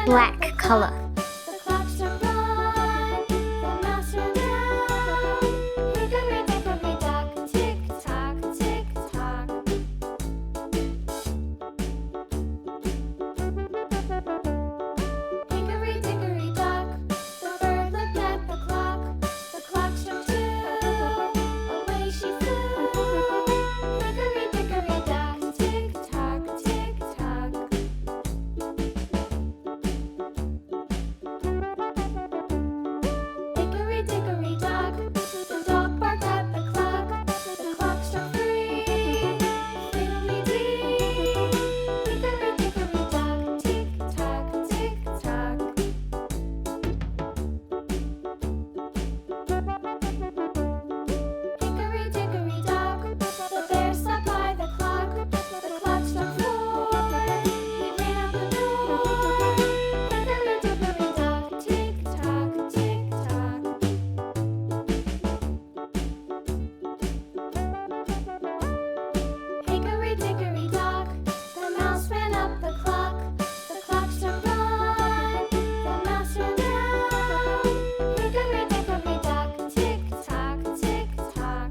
Black color. The clock struck one. The mouse ran down. Hickory dickory dock, tick tock, tick tock. Hickory dickory dock. The bird looked at the clock. The clock struck two. Away she flew. Hickory dickory dock, tick tock, tick tock. Hickory dickory dock, the dog barked at the clock. The clock struck three. Fiddly-dee. Hickory dickory dock, tick tock, tick tock. Hickory dickory dock, the bear sat by the clock. The clock struck four. He ran out the door. Hickory dickory dock, tick tock, tick tock. Hickory dickory dock, the mouse ran up the clock. The clock struck one. The mouse ran down. Hickory dickory dock, tick tock, tick tock.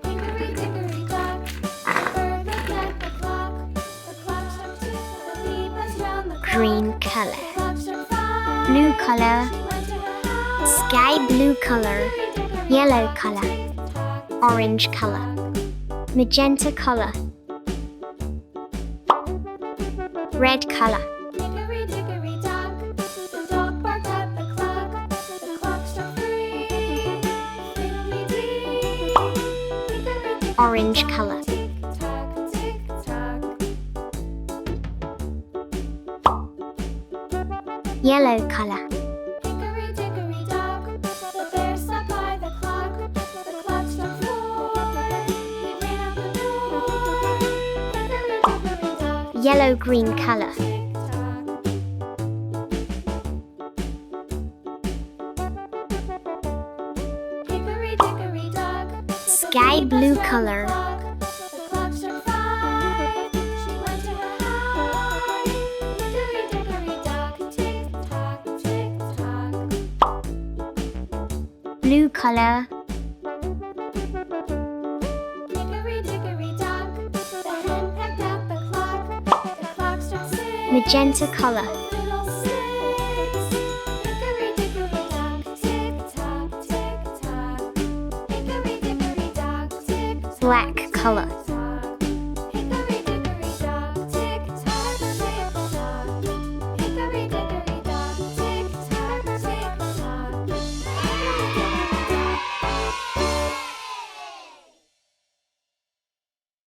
Hickory dickory dock, the bird looked at the clock. The clock struck two. The bee buzzed round the clock. Green color. The clock struck five. Blue color. She went to her house. Sky blue color. Yellow color. Orange color. Magenta color. Red color. Hickory dickory dock, the dog barked at the clock. The clock struck three. Fiddly-dee. Hickory dickory Orange dock, color. tick tock, tick tock. Yellow color. Hickory dickory dock, the bear sat by the clock. The clock struck four. He ran out the door. Hickory dickory dock, Yellow green color. tick tock. Hickory dickory dock, Sky blue color. the clock struck five. She went to her house. Hickory dickory dock, tick tock, tick tock. Blue color. Hickory dickory dock, the hen pecked at the clock. The clock struck six. Magenta color. Little six. Hickory dickory dock, tick tock, tick tock. Hickory dickory dock, tick tock. Black color.